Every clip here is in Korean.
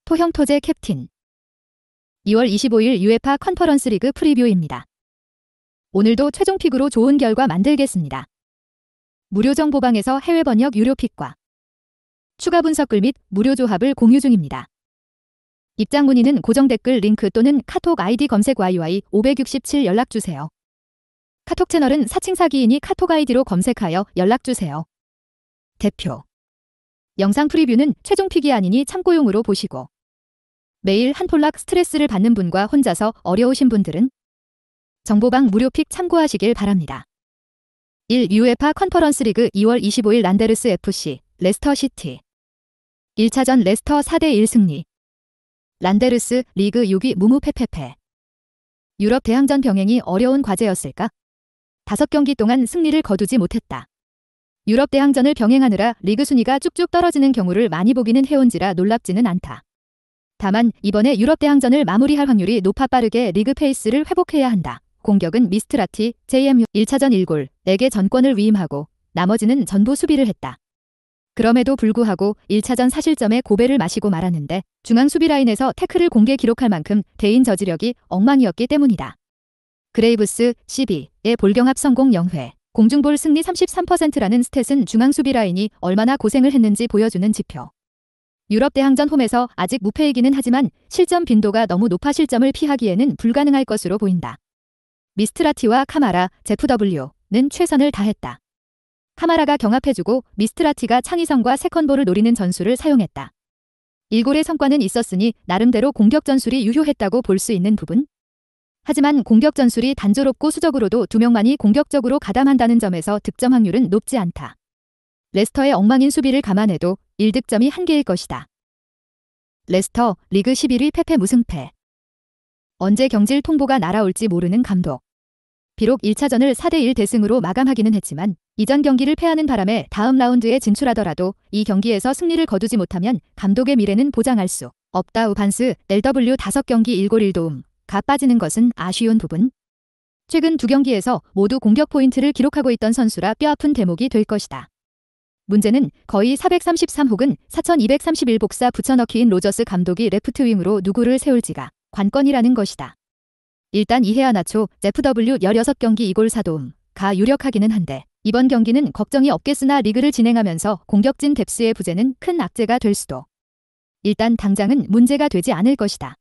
토형토제 캡틴 2월 25일 UEFA 컨퍼런스 리그 프리뷰입니다. 오늘도 최종 픽으로 좋은 결과 만들겠습니다. 무료 정보방에서 해외 번역 유료 픽과 추가 분석글 및 무료 조합을 공유 중입니다. 입장 문의는 고정 댓글 링크 또는 카톡 아이디 검색 YY567 연락주세요. 카톡 채널은 사칭사기이니 카톡 아이디로 검색하여 연락주세요. 대표 영상 프리뷰는 최종 픽이 아니니 참고용으로 보시고 매일 한 폴락 스트레스를 받는 분과 혼자서 어려우신 분들은 정보방 무료 픽 참고하시길 바랍니다. 1. UEFA 컨퍼런스 리그 2월 25일 란데르스 FC, 레스터 시티 1차전 레스터 4대1 승리 란데르스 리그 6위 무무패패패 유럽 대항전 병행이 어려운 과제였을까? 5경기 동안 승리를 거두지 못했다. 유럽 대항전을 병행하느라 리그 순위가 쭉쭉 떨어지는 경우를 많이 보기는 해온지라 놀랍지는 않다. 다만 이번에 유럽 대항전을 마무리할 확률이 높아 빠르게 리그 페이스를 회복해야 한다. 공격은 미스트라티, JMU 1차전 1골, 4개 전권을 위임하고 나머지는 전부 수비를 했다. 그럼에도 불구하고 1차전 사실점에 고배를 마시고 말았는데 중앙 수비 라인에서 태클을 공개 기록할 만큼 대인 저지력이 엉망이었기 때문이다. 그레이브스, CB의 볼경합 성공 0회, 공중볼 승리 33%라는 스탯은 중앙 수비 라인이 얼마나 고생을 했는지 보여주는 지표. 유럽 대항전 홈에서 아직 무패이기는 하지만 실점 빈도가 너무 높아 실점을 피하기에는 불가능할 것으로 보인다. 미스트라티와 카마라, ZFW는 최선을 다했다. 카마라가 경합해주고 미스트라티가 창의성과 세컨볼을 노리는 전술을 사용했다. 1골의 성과는 있었으니 나름대로 공격 전술이 유효했다고 볼 수 있는 부분? 하지만 공격 전술이 단조롭고 수적으로도 2명만이 공격적으로 가담한다는 점에서 득점 확률은 높지 않다. 레스터의 엉망인 수비를 감안해도 1득점이 한계일 것이다. 레스터, 리그 11위 패패 무승패. 언제 경질 통보가 날아올지 모르는 감독. 비록 1차전을 4대1 대승으로 마감하기는 했지만 이전 경기를 패하는 바람에 다음 라운드에 진출하더라도 이 경기에서 승리를 거두지 못하면 감독의 미래는 보장할 수 없다. 우반스, LW 5경기 1골 1도움가 빠지는 것은 아쉬운 부분. 최근 2경기에서 모두 공격 포인트를 기록하고 있던 선수라 뼈아픈 대목이 될 것이다. 문제는 거의 433 혹은 4231 복사 붙여넣기인 로저스 감독이 레프트 윙으로 누구를 세울지가 관건이라는 것이다. 일단 이헤아나초, ZFW 16경기 2골 4도움가 유력하기는 한데 이번 경기는 걱정이 없겠으나 리그를 진행하면서 공격진 뎁스의 부재는 큰 악재가 될 수도. 일단 당장은 문제가 되지 않을 것이다.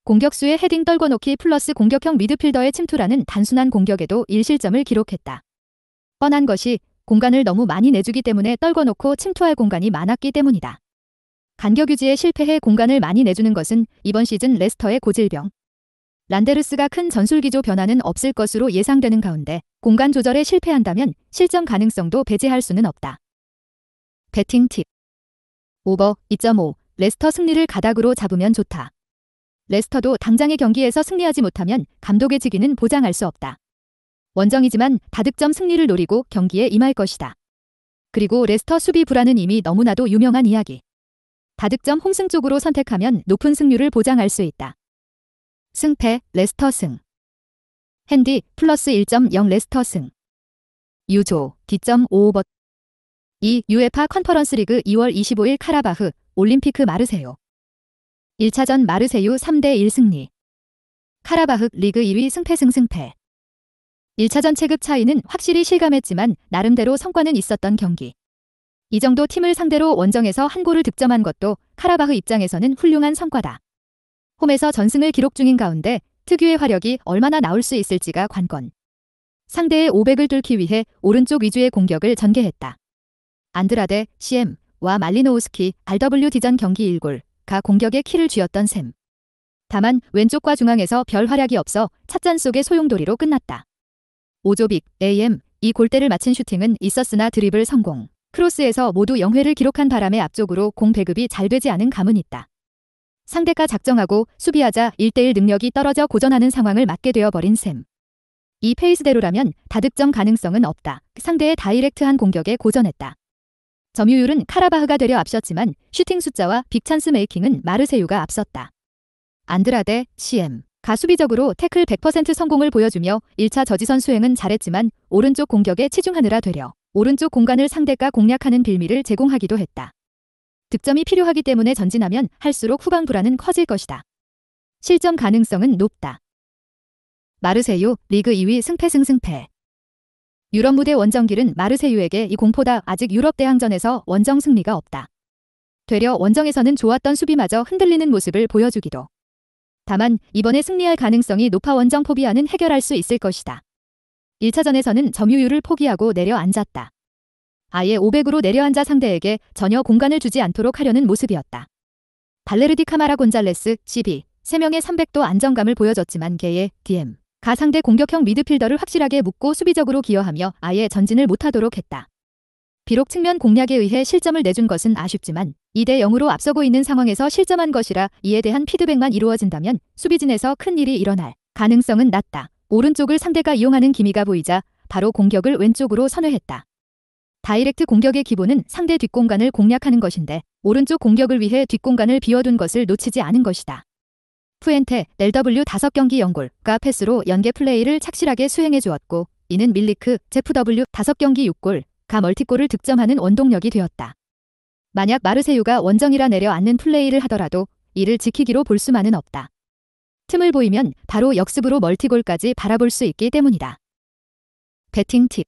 공격수의 헤딩 떨궈놓기 플러스 공격형 미드필더의 침투라는 단순한 공격에도 1실점을 기록했다. 뻔한 것이 공간을 너무 많이 내주기 때문에 떨궈놓고 침투할 공간이 많았기 때문이다. 간격 유지에 실패해 공간을 많이 내주는 것은 이번 시즌 레스터의 고질병. 란데르스가 큰 전술기조 변화는 없을 것으로 예상되는 가운데 공간 조절에 실패한다면 실점 가능성도 배제할 수는 없다. 배팅 팁. 오버 2.5 레스터 승리를 가닥으로 잡으면 좋다. 레스터도 당장의 경기에서 승리하지 못하면 감독의 직위는 보장할 수 없다. 원정이지만 다득점 승리를 노리고 경기에 임할 것이다. 그리고 레스터 수비 불안은 이미 너무나도 유명한 이야기. 다득점 홈승 쪽으로 선택하면 높은 승률을 보장할 수 있다. 승패, 레스터 승. 핸디, 플러스 1.0 레스터 승. 유조, D.5 2. UEFA 컨퍼런스 리그 2월 25일 카라바흐, 올림피크 마르세유. 1차전 마르세유 3대1 승리. 카라바흐 리그 2위 승패. 1차전 체급 차이는 확실히 실감했지만 나름대로 성과는 있었던 경기. 이 정도 팀을 상대로 원정에서 한 골을 득점한 것도 카라바흐 입장에서는 훌륭한 성과다. 홈에서 전승을 기록 중인 가운데 특유의 화력이 얼마나 나올 수 있을지가 관건. 상대의 500을 뚫기 위해 오른쪽 위주의 공격을 전개했다. 안드라데, CM와 말리노우스키, RW 디전 경기 1골가 공격의 키를 쥐었던 셈. 다만 왼쪽과 중앙에서 별 활약이 없어 찻잔 속의 소용돌이로 끝났다. 오조빅, AM, 이 골대를 맞힌 슈팅은 있었으나 드리블 성공. 크로스에서 모두 0회를 기록한 바람에 앞쪽으로 공 배급이 잘 되지 않은 감은 있다. 상대가 작정하고 수비하자 1대1 능력이 떨어져 고전하는 상황을 맞게 되어버린 셈. 이 페이스대로라면 다득점 가능성은 없다. 상대의 다이렉트한 공격에 고전했다. 점유율은 카라바흐가 되려 앞섰지만 슈팅 숫자와 빅찬스 메이킹은 마르세유가 앞섰다. 안드라데, CM, 가 수비적으로 태클 100% 성공을 보여주며 1차 저지선 수행은 잘했지만 오른쪽 공격에 치중하느라 되려 오른쪽 공간을 상대가 공략하는 빌미를 제공하기도 했다. 득점이 필요하기 때문에 전진하면 할수록 후방 불안은 커질 것이다. 실점 가능성은 높다. 마르세유 리그 2위 승패. 유럽 무대 원정길은 마르세유에게 이 공포다. 아직 유럽 대항전에서 원정 승리가 없다. 되려 원정에서는 좋았던 수비마저 흔들리는 모습을 보여주기도. 다만 이번에 승리할 가능성이 높아 원정 포비아는 해결할 수 있을 것이다. 1차전에서는 점유율을 포기하고 내려앉았다. 아예 500으로 내려앉아 상대에게 전혀 공간을 주지 않도록 하려는 모습이었다. 발레르디 카마라 곤잘레스, CB, 3명의 300도 안정감을 보여줬지만 개의 DM, 가 상대 공격형 미드필더를 확실하게 묶고 수비적으로 기여하며 아예 전진을 못하도록 했다. 비록 측면 공략에 의해 실점을 내준 것은 아쉽지만 2대 0으로 앞서고 있는 상황에서 실점한 것이라 이에 대한 피드백만 이루어진다면 수비진에서 큰 일이 일어날 가능성은 낮다. 오른쪽을 상대가 이용하는 기미가 보이자 바로 공격을 왼쪽으로 선회했다. 다이렉트 공격의 기본은 상대 뒷공간을 공략하는 것인데 오른쪽 공격을 위해 뒷공간을 비워둔 것을 놓치지 않은 것이다. 푸엔테, LW 5경기 0골과 패스로 연계 플레이를 착실하게 수행해 주었고 이는 밀리크, 제프 W 5경기 6골, 가 멀티골을 득점하는 원동력이 되었다. 만약 마르세유가 원정이라 내려앉는 플레이를 하더라도 이를 지키기로 볼 수만은 없다. 틈을 보이면 바로 역습으로 멀티골까지 바라볼 수 있기 때문이다. 배팅 팁.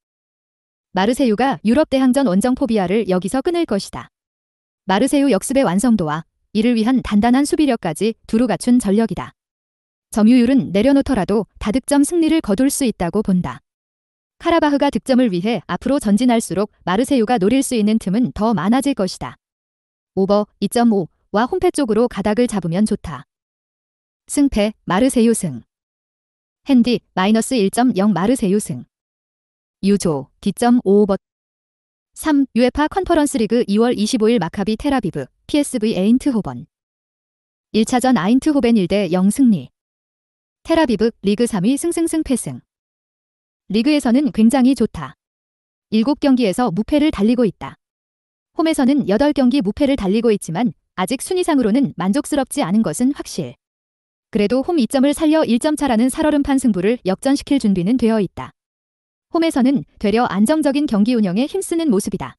마르세유가 유럽 대항전 원정 포비아를 여기서 끊을 것이다. 마르세유 역습의 완성도와 이를 위한 단단한 수비력까지 두루 갖춘 전력이다. 점유율은 내려놓더라도 다득점 승리를 거둘 수 있다고 본다. 카라바흐가 득점을 위해 앞으로 전진할수록 마르세유가 노릴 수 있는 틈은 더 많아질 것이다. 오버 2.5와 홈패 쪽으로 가닥을 잡으면 좋다. 승패 마르세유 승. 핸디 마이너스 1.0 마르세유 승. 유조 D.5오버 3. UEFA 컨퍼런스 리그 2월 25일 마카비 텔아비브 PSV 에인트호벤 1차전 아인트호벤 1대 0 승리. 텔아비브 리그 3위 승승승 패승. 리그에서는 굉장히 좋다. 7경기에서 무패를 달리고 있다. 홈에서는 8경기 무패를 달리고 있지만 아직 순위상으로는 만족스럽지 않은 것은 확실. 그래도 홈 2점을 살려 1점 차라는 살얼음판 승부를 역전시킬 준비는 되어 있다. 홈에서는 되려 안정적인 경기 운영에 힘쓰는 모습이다.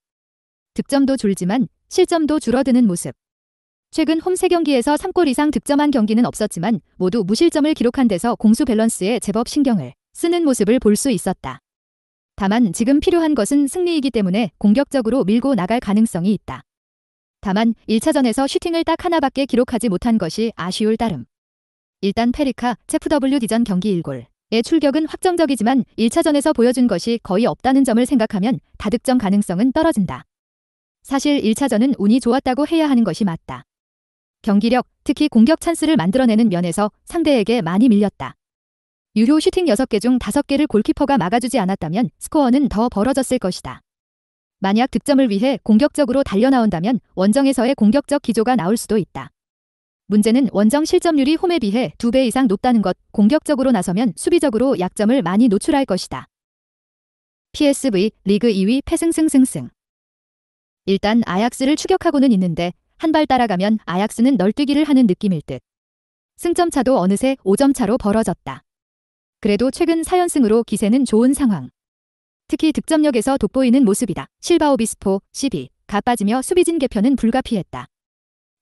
득점도 줄지만 실점도 줄어드는 모습. 최근 홈 3경기에서 3골 이상 득점한 경기는 없었지만 모두 무실점을 기록한 데서 공수 밸런스에 제법 신경을 쓰는 모습을 볼 수 있었다. 다만 지금 필요한 것은 승리이기 때문에 공격적으로 밀고 나갈 가능성이 있다. 다만 1차전에서 슈팅을 딱 하나밖에 기록하지 못한 것이 아쉬울 따름. 일단 페리카, 체프 WD전 경기 1골의 출격은 확정적이지만 1차전에서 보여준 것이 거의 없다는 점을 생각하면 다득점 가능성은 떨어진다. 사실 1차전은 운이 좋았다고 해야 하는 것이 맞다. 경기력, 특히 공격 찬스를 만들어내는 면에서 상대에게 많이 밀렸다. 유효 슈팅 6개 중 5개를 골키퍼가 막아주지 않았다면 스코어는 더 벌어졌을 것이다. 만약 득점을 위해 공격적으로 달려나온다면 원정에서의 공격적 기조가 나올 수도 있다. 문제는 원정 실점률이 홈에 비해 2배 이상 높다는 것, 공격적으로 나서면 수비적으로 약점을 많이 노출할 것이다. PSV 리그 2위 패승승승승. 일단 아약스를 추격하고는 있는데 한 발 따라가면 아약스는 널뛰기를 하는 느낌일 듯. 승점 차도 어느새 5점 차로 벌어졌다. 그래도 최근 4연승으로 기세는 좋은 상황. 특히 득점력에서 돋보이는 모습이다. 실바 오비스포 12가 빠지며 수비진 개편은 불가피했다.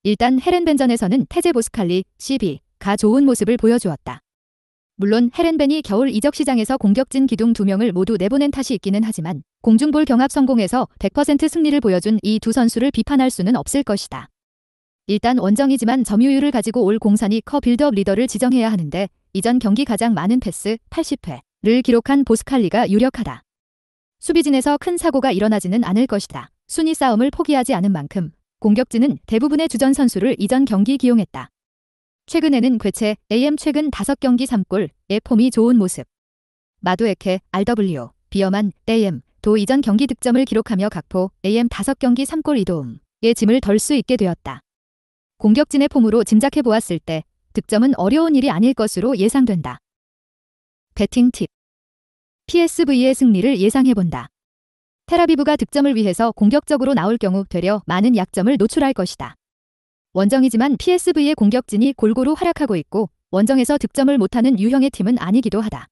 일단 헤렌벤전에서는 테제 보스칼리 12가 좋은 모습을 보여주었다. 물론 헤렌벤이 겨울 이적 시장에서 공격진 기둥 2명을 모두 내보낸 탓이 있기는 하지만 공중볼 경합 성공에서 100% 승리를 보여준 이 두 선수를 비판할 수는 없을 것이다. 일단 원정이지만 점유율을 가지고 올 공산이 커 빌드업 리더를 지정해야 하는데 이전 경기 가장 많은 패스 80회를 기록한 보스칼리가 유력하다. 수비진에서 큰 사고가 일어나지는 않을 것이다. 순위 싸움을 포기하지 않은 만큼 공격진은 대부분의 주전 선수를 이전 경기 기용했다. 최근에는 괴체, AM 최근 5경기 3골의 폼이 좋은 모습. 마두에케, RW, 비어만, AM, 도 이전 경기 득점을 기록하며 각포, AM 5경기 3골 2도움의 짐을 덜 수 있게 되었다. 공격진의 폼으로 짐작해 보았을 때 득점은 어려운 일이 아닐 것으로 예상된다. 배팅 팁. PSV의 승리를 예상해본다. 텔아비브가 득점을 위해서 공격적으로 나올 경우 되려 많은 약점을 노출할 것이다. 원정이지만 PSV의 공격진이 골고루 활약하고 있고 원정에서 득점을 못하는 유형의 팀은 아니기도 하다.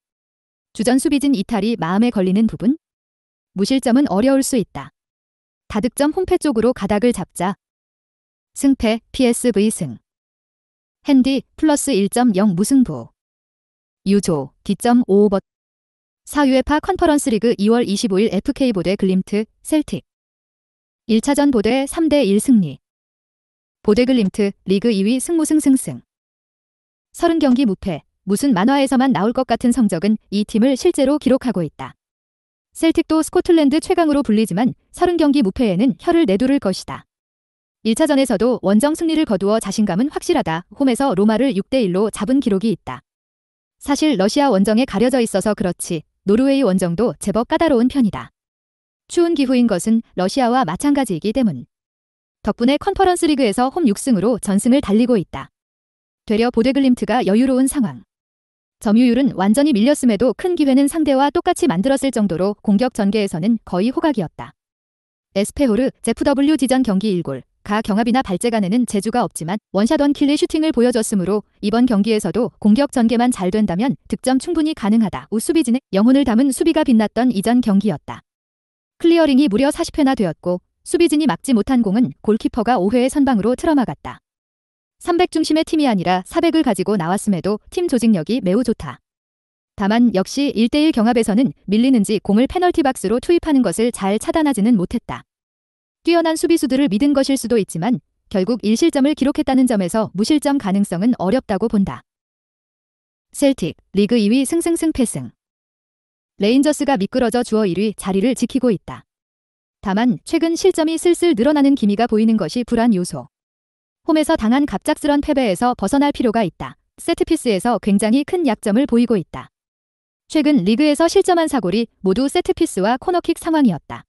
주전 수비진 이탈이 마음에 걸리는 부분? 무실점은 어려울 수 있다. 다득점 홈패 쪽으로 가닥을 잡자. 승패 PSV 승. 핸디 플러스 1.0 무승부. 유조 D.55버. 4 UEFA 컨퍼런스 리그 2월 25일 FK 보대 글림트 셀틱. 1차전 보대 3대1 승리. 보대 글림트 리그 2위 승무승승승. 30경기 무패. 무슨 만화에서만 나올 것 같은 성적은 이 팀을 실제로 기록하고 있다. 셀틱도 스코틀랜드 최강으로 불리지만 30경기 무패에는 혀를 내두를 것이다. 1차전에서도 원정 승리를 거두어 자신감은 확실하다. 홈에서 로마를 6대1로 잡은 기록이 있다. 사실 러시아 원정에 가려져 있어서 그렇지 노르웨이 원정도 제법 까다로운 편이다. 추운 기후인 것은 러시아와 마찬가지이기 때문. 덕분에 컨퍼런스 리그에서 홈 6승으로 전승을 달리고 있다. 되려 보데글림트가 여유로운 상황. 점유율은 완전히 밀렸음에도 큰 기회는 상대와 똑같이 만들었을 정도로 공격 전개에서는 거의 호각이었다. 에스페호르 ZW지전 경기 1골, 가 경합이나 발재간에는 재주가 없지만 원샷 원킬의 슈팅을 보여줬으므로 이번 경기에서도 공격 전개만 잘 된다면 득점 충분히 가능하다. 수비진의 영혼을 담은 수비가 빛났던 이전 경기였다. 클리어링이 무려 40회나 되었고 수비진이 막지 못한 공은 골키퍼가 5회의 선방으로 틀어막았다. 300 중심의 팀이 아니라 400을 가지고 나왔음에도 팀 조직력이 매우 좋다. 다만 역시 1대1 경합에서는 밀리는지 공을 페널티 박스로 투입하는 것을 잘 차단하지는 못했다. 뛰어난 수비수들을 믿은 것일 수도 있지만 결국 1실점을 기록했다는 점에서 무실점 가능성은 어렵다고 본다. 셀틱, 리그 2위 승승승패승. 레인저스가 미끄러져 주어 1위 자리를 지키고 있다. 다만 최근 실점이 슬슬 늘어나는 기미가 보이는 것이 불안 요소. 홈에서 당한 갑작스런 패배에서 벗어날 필요가 있다. 세트피스에서 굉장히 큰 약점을 보이고 있다. 최근 리그에서 실점한 사골이 모두 세트피스와 코너킥 상황이었다.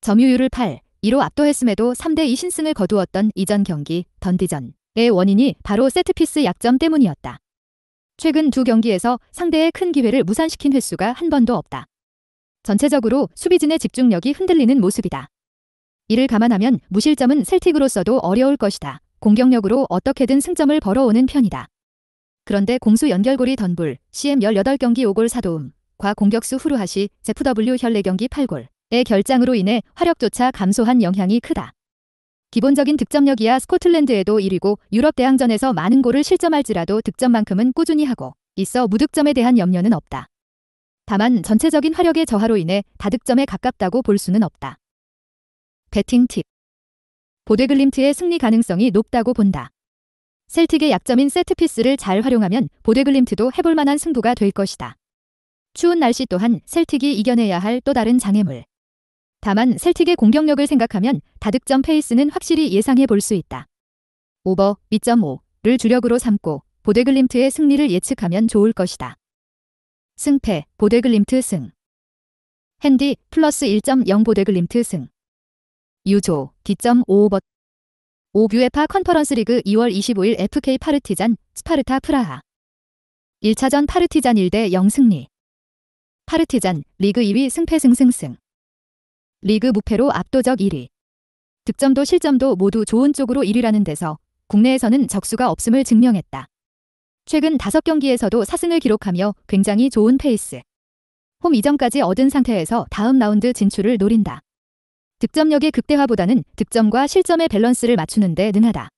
점유율을 8-2로 압도했음에도 3대2 신승을 거두었던 이전 경기 던디전의 원인이 바로 세트피스 약점 때문이었다. 최근 두 경기에서 상대의 큰 기회를 무산시킨 횟수가 한 번도 없다. 전체적으로 수비진의 집중력이 흔들리는 모습이다. 이를 감안하면 무실점은 셀틱으로서도 어려울 것이다. 공격력으로 어떻게든 승점을 벌어오는 편이다. 그런데 공수 연결골이 던불, CM 18경기 5골 4도움, 과 공격수 후르하시, ZW 혈 4경기 8골의 결장으로 인해 화력조차 감소한 영향이 크다. 기본적인 득점력이야 스코틀랜드에도 1위고 유럽 대항전에서 많은 골을 실점할지라도 득점만큼은 꾸준히 하고 있어 무득점에 대한 염려는 없다. 다만 전체적인 화력의 저하로 인해 다득점에 가깝다고 볼 수는 없다. 배팅 팁. 보데글림트의 승리 가능성이 높다고 본다. 셀틱의 약점인 세트피스를 잘 활용하면 보데글림트도 해볼 만한 승부가 될 것이다. 추운 날씨 또한 셀틱이 이겨내야 할 또 다른 장애물. 다만 셀틱의 공격력을 생각하면 다득점 페이스는 확실히 예상해 볼 수 있다. 오버 2.5를 주력으로 삼고 보데글림트의 승리를 예측하면 좋을 것이다. 승패 보데글림트 승. 핸디 플러스 1.0 보데글림트 승. 유조 D.55버. 5 UEFA 컨퍼런스 리그 2월 25일 FK 파르티잔 스파르타 프라하. 1차전 파르티잔 1대0 승리. 파르티잔 리그 2위 승패승승승. 리그 무패로 압도적 1위. 득점도 실점도 모두 좋은 쪽으로 1위라는 데서 국내에서는 적수가 없음을 증명했다. 최근 5경기에서도 4승을 기록하며 굉장히 좋은 페이스. 홈 2점까지 얻은 상태에서 다음 라운드 진출을 노린다. 득점력의 극대화보다는 득점과 실점의 밸런스를 맞추는 데 능하다.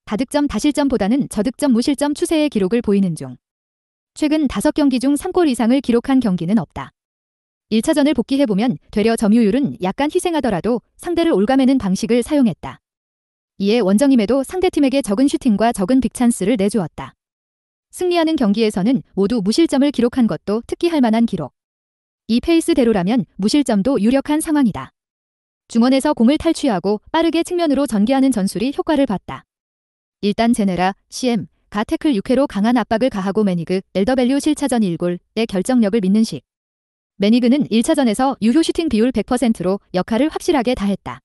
다득점 다실점보다는 저득점 무실점 추세의 기록을 보이는 중. 최근 5경기 중 3골 이상을 기록한 경기는 없다. 1차전을 복귀해보면 되려 점유율은 약간 희생하더라도 상대를 올가매는 방식을 사용했다. 이에 원정임에도 상대팀에게 적은 슈팅과 적은 빅찬스를 내주었다. 승리하는 경기에서는 모두 무실점을 기록한 것도 특기할 만한 기록. 이 페이스대로라면 무실점도 유력한 상황이다. 중원에서 공을 탈취하고 빠르게 측면으로 전개하는 전술이 효과를 봤다. 일단 제네라, CM, 가 태클 6회로 강한 압박을 가하고 매니그, LW 실차전 1골의 결정력을 믿는 식. 매니그는 1차전에서 유효 슈팅 비율 100%로 역할을 확실하게 다했다.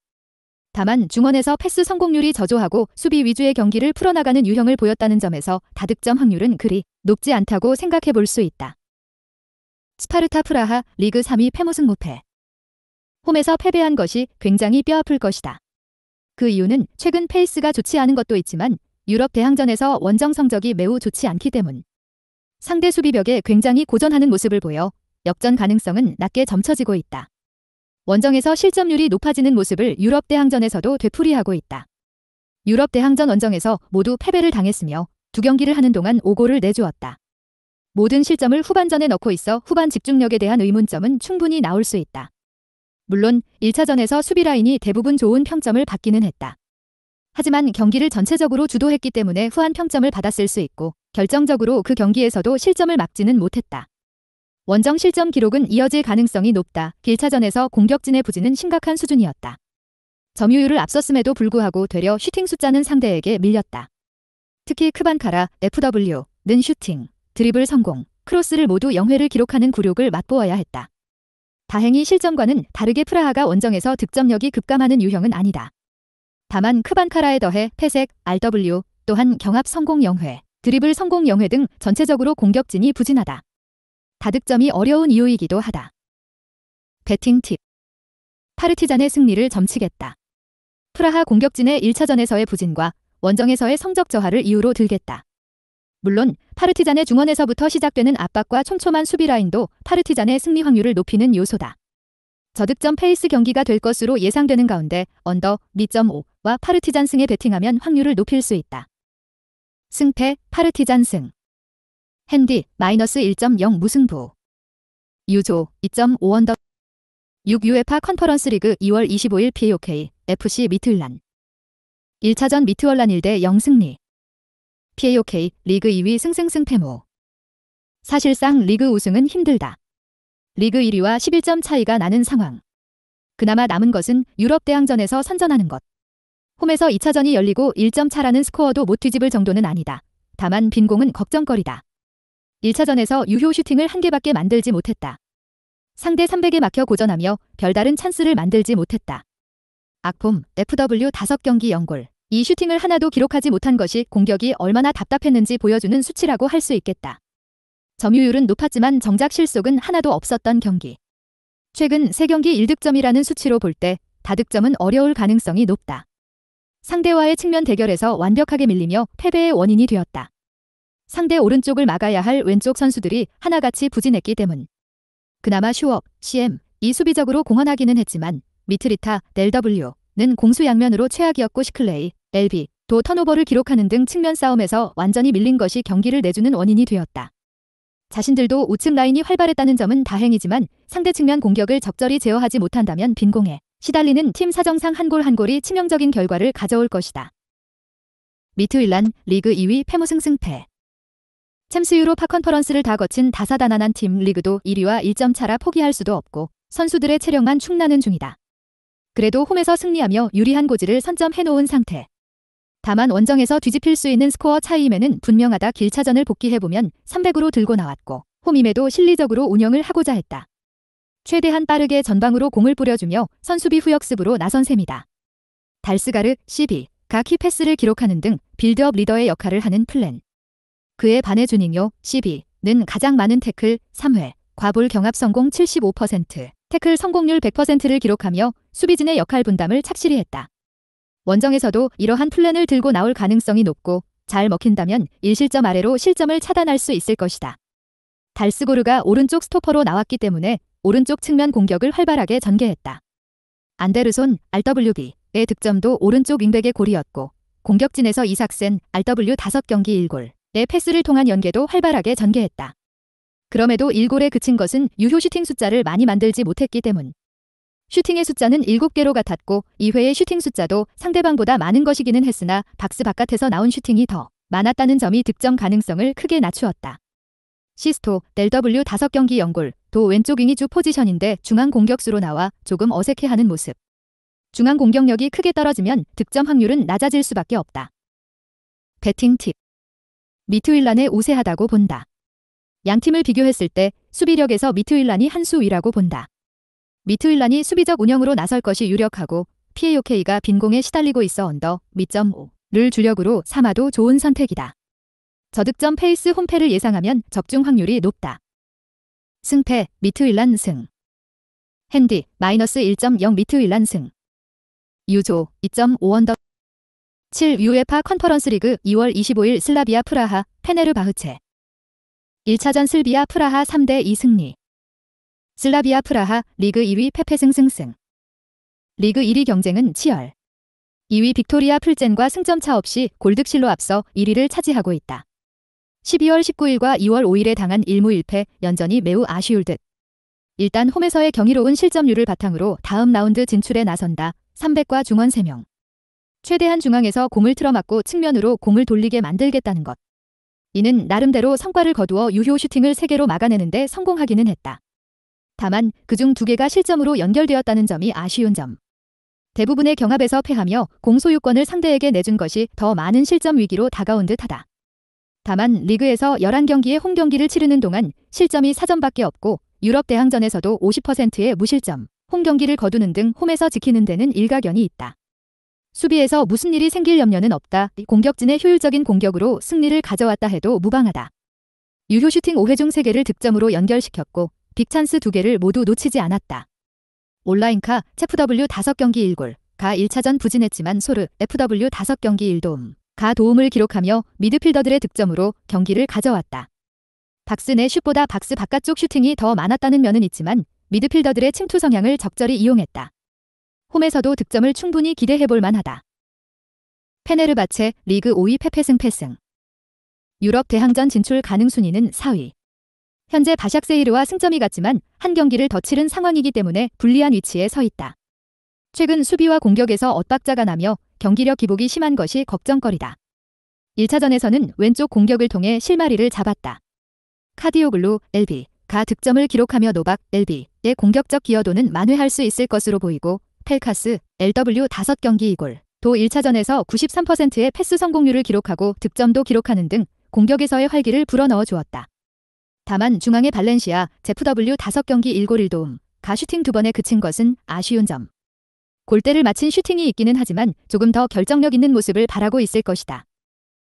다만 중원에서 패스 성공률이 저조하고 수비 위주의 경기를 풀어나가는 유형을 보였다는 점에서 다득점 확률은 그리 높지 않다고 생각해 볼 수 있다. 스파르타 프라하 리그 3위 패무승 무패. 홈에서 패배한 것이 굉장히 뼈아플 것이다. 그 이유는 최근 페이스가 좋지 않은 것도 있지만 유럽 대항전에서 원정 성적이 매우 좋지 않기 때문. 상대 수비벽에 굉장히 고전하는 모습을 보여 역전 가능성은 낮게 점쳐지고 있다. 원정에서 실점률이 높아지는 모습을 유럽 대항전에서도 되풀이하고 있다. 유럽 대항전 원정에서 모두 패배를 당했으며 두 경기를 하는 동안 5골을 내주었다. 모든 실점을 후반전에 넣고 있어 후반 집중력에 대한 의문점은 충분히 나올 수 있다. 물론 1차전에서 수비 라인이 대부분 좋은 평점을 받기는 했다. 하지만 경기를 전체적으로 주도했기 때문에 후한 평점을 받았을 수 있고 결정적으로 그 경기에서도 실점을 막지는 못했다. 원정 실점 기록은 이어질 가능성이 높다. 1차전에서 공격진의 부진은 심각한 수준이었다. 점유율을 앞섰음에도 불구하고 되려 슈팅 숫자는 상대에게 밀렸다. 특히 크반카라, FW는 슈팅, 드리블 성공, 크로스를 모두 0회를 기록하는 굴욕을 맛보아야 했다. 다행히 실점과는 다르게 프라하가 원정에서 득점력이 급감하는 유형은 아니다. 다만 크반카라에 더해 패색, RW, 또한 경합 성공 0회, 드리블 성공 0회 등 전체적으로 공격진이 부진하다. 다득점이 어려운 이유이기도 하다. 배팅 팁. 파르티잔의 승리를 점치겠다. 프라하 공격진의 1차전에서의 부진과 원정에서의 성적 저하를 이유로 들겠다. 물론 파르티잔의 중원에서부터 시작되는 압박과 촘촘한 수비 라인도 파르티잔의 승리 확률을 높이는 요소다. 저득점 페이스 경기가 될 것으로 예상되는 가운데 언더 2.5와 파르티잔 승에 베팅하면 확률을 높일 수 있다. 승패 파르티잔 승. 핸디 -1.0 무승부. 유조 2.5 언더. 6 UEFA 컨퍼런스 리그 2월 25일 PAOK FC 미트을란. 1차전 미트얼란 1대0 승리. PAOK 리그 2위 승승승패무. 사실상 리그 우승은 힘들다. 리그 1위와 11점 차이가 나는 상황. 그나마 남은 것은 유럽 대항전에서 선전하는 것. 홈에서 2차전이 열리고 1점 차라는 스코어도 못 뒤집을 정도는 아니다. 다만 빈공은 걱정거리다. 1차전에서 유효 슈팅을 한 개밖에 만들지 못했다. 상대 300에 막혀 고전하며 별다른 찬스를 만들지 못했다. 악폼 FW 5경기 0골. 이 슈팅을 하나도 기록하지 못한 것이 공격이 얼마나 답답했는지 보여주는 수치라고 할 수 있겠다. 점유율은 높았지만 정작 실속은 하나도 없었던 경기. 최근 3경기 1득점이라는 수치로 볼 때 다득점은 어려울 가능성이 높다. 상대와의 측면 대결에서 완벽하게 밀리며 패배의 원인이 되었다. 상대 오른쪽을 막아야 할 왼쪽 선수들이 하나같이 부진했기 때문. 그나마 슈업, CM이 수비적으로 공헌하기는 했지만 미트리타, 델W는 공수양면으로 최악이었고 시클레이, LB도 턴오버를 기록하는 등 측면 싸움에서 완전히 밀린 것이 경기를 내주는 원인이 되었다. 자신들도 우측 라인이 활발했다는 점은 다행이지만 상대 측면 공격을 적절히 제어하지 못한다면 빈공에 시달리는 팀 사정상 한 골 한 골이 치명적인 결과를 가져올 것이다. 미트윌란 리그 2위 패무승 승패. 챔스 유로파 컨퍼런스를 다 거친 다사다난한 팀 리그도 1위와 1점 차라 포기할 수도 없고 선수들의 체력만 축나는 중이다. 그래도 홈에서 승리하며 유리한 고지를 선점해놓은 상태. 다만 원정에서 뒤집힐 수 있는 스코어 차이임에는 분명하다. 길차전을 복귀해보면 300으로 들고 나왔고 홈임에도 실리적으로 운영을 하고자 했다. 최대한 빠르게 전방으로 공을 뿌려주며 선수비 후역습으로 나선 셈이다. 달스가르, CB가 키패스를 기록하는 등 빌드업 리더의 역할을 하는 플랜. 그에 반해 주닝요, CB는 가장 많은 태클 3회, 과볼 경합 성공 75%, 태클 성공률 100%를 기록하며 수비진의 역할 분담을 착실히 했다. 원정에서도 이러한 플랜을 들고 나올 가능성이 높고 잘 먹힌다면 1실점 아래로 실점을 차단할 수 있을 것이다. 달스고르가 오른쪽 스토퍼로 나왔기 때문에 오른쪽 측면 공격을 활발하게 전개했다. 안데르손, RWB의 득점도 오른쪽 윙백의 골이었고 공격진에서 이삭센, RW 5경기 1골의 패스를 통한 연계도 활발하게 전개했다. 그럼에도 1골에 그친 것은 유효 슈팅 숫자를 많이 만들지 못했기 때문. 슈팅의 숫자는 7개로 같았고 2회의 슈팅 숫자도 상대방보다 많은 것이기는 했으나 박스 바깥에서 나온 슈팅이 더 많았다는 점이 득점 가능성을 크게 낮추었다. 시스토, 델W 5경기 0골, 도 왼쪽 윙이 주 포지션인데 중앙 공격수로 나와 조금 어색해하는 모습. 중앙 공격력이 크게 떨어지면 득점 확률은 낮아질 수밖에 없다. 배팅 팁. 미트윌란에 우세하다고 본다. 양팀을 비교했을 때 수비력에서 미트윌란이 한 수 위라고 본다. 미트윌란이 수비적 운영으로 나설 것이 유력하고 PAOK가 빈공에 시달리고 있어 언더 2.5를 주력으로 삼아도 좋은 선택이다. 저득점 페이스 홈패를 예상하면 적중 확률이 높다. 승패 미트윌란 승. 핸디 -1.0 미트윌란 승. 유조 2.5 언더. 7. UEFA 컨퍼런스 리그 2월 25일 슬라비아 프라하, 페네르바흐체. 1차전 슬비아 프라하 3대2 승리. 슬라비아 프라하 리그 2위 페페승승승. 리그 1위 경쟁은 치열. 2위 빅토리아 플젠과 승점차 없이 골득실로 앞서 1위를 차지하고 있다. 12월 19일과 2월 5일에 당한 1무 1패, 연전이 매우 아쉬울 듯. 일단 홈에서의 경이로운 실점률을 바탕으로 다음 라운드 진출에 나선다. 300과 중원 3명. 최대한 중앙에서 공을 틀어막고 측면으로 공을 돌리게 만들겠다는 것. 이는 나름대로 성과를 거두어 유효 슈팅을 3개로 막아내는데 성공하기는 했다. 다만 그중 2개가 실점으로 연결되었다는 점이 아쉬운 점. 대부분의 경합에서 패하며 공 소유권을 상대에게 내준 것이 더 많은 실점 위기로 다가온 듯하다. 다만 리그에서 11경기의 홈 경기를 치르는 동안 실점이 4점밖에 없고 유럽 대항전에서도 50%의 무실점, 홈 경기를 거두는 등 홈에서 지키는 데는 일가견이 있다. 수비에서 무슨 일이 생길 염려는 없다. 공격진의 효율적인 공격으로 승리를 가져왔다 해도 무방하다. 유효 슈팅 5회 중 3개를 득점으로 연결시켰고 빅찬스 2개를 모두 놓치지 않았다. 온라인카 체프W 5경기 1골, 가 1차전 부진했지만 소르 FW 5경기 1도움, 가 도움을 기록하며 미드필더들의 득점으로 경기를 가져왔다. 박스 내 슛보다 박스 바깥쪽 슈팅이 더 많았다는 면은 있지만 미드필더들의 침투 성향을 적절히 이용했다. 홈에서도 득점을 충분히 기대해볼 만하다. 페네르바체 리그 5위 페페승패승. 유럽 대항전 진출 가능 순위는 4위. 현재 바샥세이르와 승점이 같지만 한 경기를 더 치른 상황이기 때문에 불리한 위치에 서 있다. 최근 수비와 공격에서 엇박자가 나며 경기력 기복이 심한 것이 걱정거리다. 1차전에서는 왼쪽 공격을 통해 실마리를 잡았다. 카디오글루 LB가 득점을 기록하며 노박 LB의 공격적 기여도는 만회할 수 있을 것으로 보이고 펠카스 LW 5경기 2골, 도 1차전에서 93%의 패스 성공률을 기록하고 득점도 기록하는 등 공격에서의 활기를 불어넣어 주었다. 다만 중앙의 발렌시아 제프W 5경기 1골 1도움, 가 슈팅 2번에 그친 것은 아쉬운 점. 골대를 맞힌 슈팅이 있기는 하지만 조금 더 결정력 있는 모습을 바라고 있을 것이다.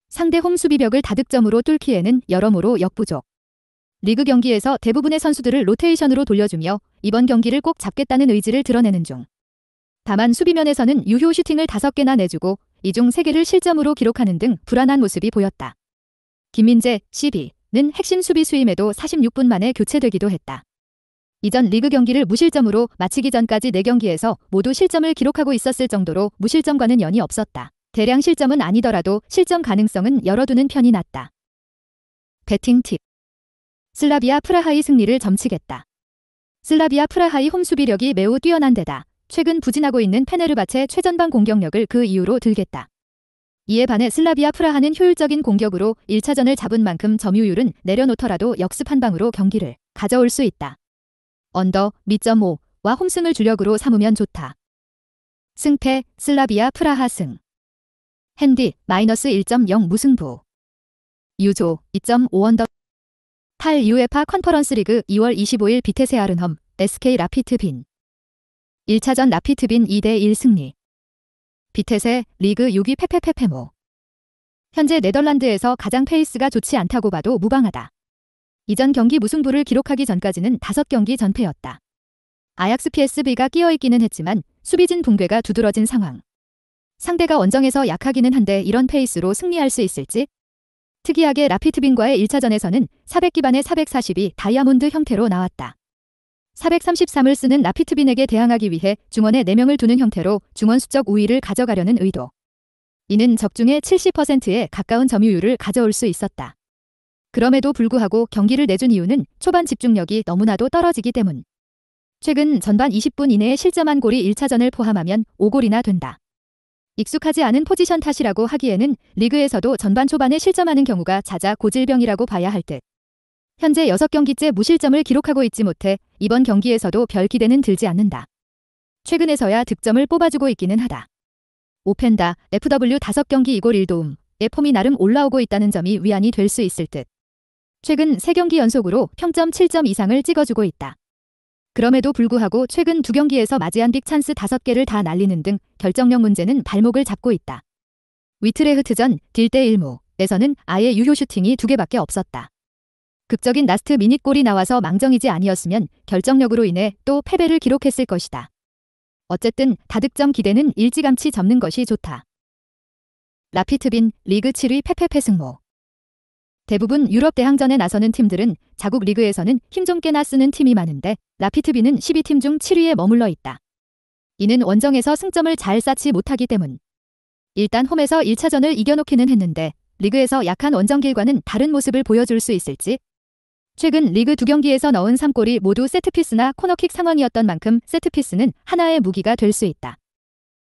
상대 홈 수비벽을 다득점으로 뚫기에는 여러모로 역부족. 리그 경기에서 대부분의 선수들을 로테이션으로 돌려주며 이번 경기를 꼭 잡겠다는 의지를 드러내는 중. 다만 수비면에서는 유효 슈팅을 5개나 내주고 이 중 3개를 실점으로 기록하는 등 불안한 모습이 보였다. 김민재, CB는 핵심 수비수임에도 46분 만에 교체되기도 했다. 이전 리그 경기를 무실점으로 마치기 전까지 4경기에서 모두 실점을 기록하고 있었을 정도로 무실점과는 연이 없었다. 대량 실점은 아니더라도 실점 가능성은 열어두는 편이 낫다. 배팅 팁. 슬라비아 프라하의 승리를 점치겠다. 슬라비아 프라하의 홈 수비력이 매우 뛰어난 데다 최근 부진하고 있는 페네르바체 최전방 공격력을 그 이유로 들겠다. 이에 반해 슬라비아 프라하는 효율적인 공격으로 1차전을 잡은 만큼 점유율은 내려놓더라도 역습 한 방으로 경기를 가져올 수 있다. 언더 미점5와 홈승을 주력으로 삼으면 좋다. 승패 슬라비아 프라하 승. 핸디 -1.0 무승부. 유조 2.5 언더. 탈 UEFA 컨퍼런스 리그 2월 25일 비테세 아른험 SK 라피트 빈. 1차전 라피트 빈 2대1 승리. 비테세 리그 6위 페페페페모. 현재 네덜란드에서 가장 페이스가 좋지 않다고 봐도 무방하다. 이전 경기 무승부를 기록하기 전까지는 5경기 전패였다. 아약스 PSV가 끼어있기는 했지만 수비진 붕괴가 두드러진 상황. 상대가 원정에서 약하기는 한데 이런 페이스로 승리할 수 있을지? 특이하게 라피트빈과의 1차전에서는 400기반의 442 다이아몬드 형태로 나왔다. 433을 쓰는 라피트빈에게 대항하기 위해 중원에 4명을 두는 형태로 중원 수적 우위를 가져가려는 의도. 이는 적중의 70%에 가까운 점유율을 가져올 수 있었다. 그럼에도 불구하고 경기를 내준 이유는 초반 집중력이 너무나도 떨어지기 때문. 최근 전반 20분 이내에 실점한 골이 1차전을 포함하면 5골이나 된다. 익숙하지 않은 포지션 탓이라고 하기에는 리그에서도 전반 초반에 실점하는 경우가 잦아 고질병이라고 봐야 할 듯. 현재 6경기째 무실점을 기록하고 있지 못해 이번 경기에서도 별 기대는 들지 않는다. 최근에서야 득점을 뽑아주고 있기는 하다. 오펜다 FW 5경기 2골 1도움의 폼이 나름 올라오고 있다는 점이 위안이 될 수 있을 듯. 최근 3경기 연속으로 평점 7점 이상을 찍어주고 있다. 그럼에도 불구하고 최근 2경기에서 맞이한 빅찬스 5개를 다 날리는 등 결정력 문제는 발목을 잡고 있다. 위트레흐트전 딜대 1무에서는 아예 유효 슈팅이 2개밖에 없었다. 극적인 라스트 미닛 골이 나와서 망정이지 아니었으면 결정력으로 인해 또 패배를 기록했을 것이다. 어쨌든 다득점 기대는 일찌감치 접는 것이 좋다. 라피드 빈 리그 7위 패패패 승모. 대부분 유럽 대항전에 나서는 팀들은 자국 리그에서는 힘 좀 꽤나 쓰는 팀이 많은데 라피드 빈은 12팀 중 7위에 머물러 있다. 이는 원정에서 승점을 잘 쌓지 못하기 때문. 일단 홈에서 1차전을 이겨놓기는 했는데 리그에서 약한 원정길과는 다른 모습을 보여줄 수 있을지? 최근 리그 2경기에서 넣은 3골이 모두 세트피스나 코너킥 상황이었던 만큼 세트피스는 하나의 무기가 될 수 있다.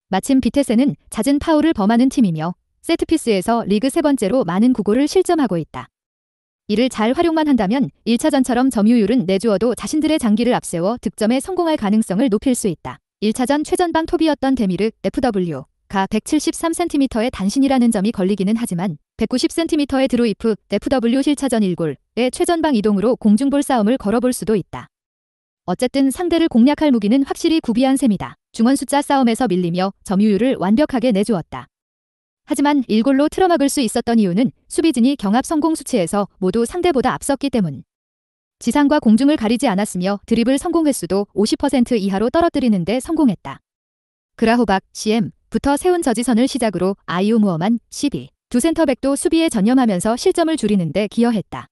마침 비테세는 잦은 파울을 범하는 팀이며 세트피스에서 리그 3번째로 많은 구골을 실점하고 있다. 이를 잘 활용만 한다면 1차전처럼 점유율은 내주어도 자신들의 장기를 앞세워 득점에 성공할 가능성을 높일 수 있다. 1차전 최전방 톱이었던 데미르 FW가 173cm의 단신이라는 점이 걸리기는 하지만 190cm의 드로이프 FW 실차전 1골의 최전방 이동으로 공중볼 싸움을 걸어볼 수도 있다. 어쨌든 상대를 공략할 무기는 확실히 구비한 셈이다. 중원 숫자 싸움에서 밀리며 점유율을 완벽하게 내주었다. 하지만 1골로 틀어막을 수 있었던 이유는 수비진이 경합 성공 수치에서 모두 상대보다 앞섰기 때문. 지상과 공중을 가리지 않았으며 드리블 성공 횟수도 50% 이하로 떨어뜨리는 데 성공했다. 그라호박, CM부터 세운 저지선을 시작으로 아이유 무어만, 12, 두 센터백도 수비에 전념하면서 실점을 줄이는 데 기여했다.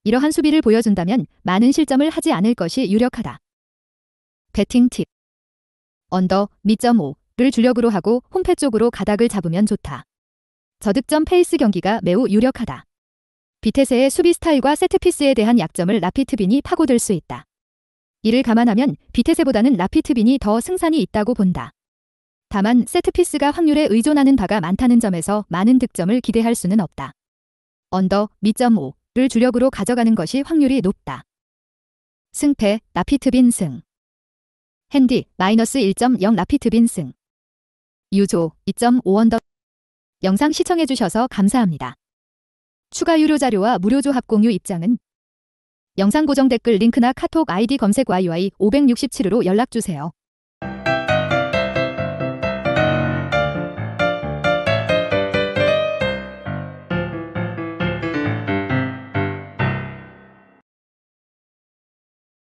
이러한 수비를 보여준다면 많은 실점을 하지 않을 것이 유력하다. 배팅 팁. 언더, 미.5를 주력으로 하고 홈패 쪽으로 가닥을 잡으면 좋다. 저득점 페이스 경기가 매우 유력하다. 비테세의 수비 스타일과 세트피스에 대한 약점을 라피드 빈이 파고들 수 있다. 이를 감안하면 비테세보다는 라피드 빈이 더 승산이 있다고 본다. 다만 세트피스가 확률에 의존하는 바가 많다는 점에서 많은 득점을 기대할 수는 없다. 언더, 미.5를 주력으로 가져가는 것이 확률이 높다. 승패, 라피드 빈 승. 핸디, -1.0 라피드 빈 승. 유조, 2.5 언더. 영상 시청해주셔서 감사합니다. 추가 유료 자료와 무료 조합 공유 입장은 영상 고정 댓글 링크나 카톡 아이디 검색 YY567으로 연락주세요.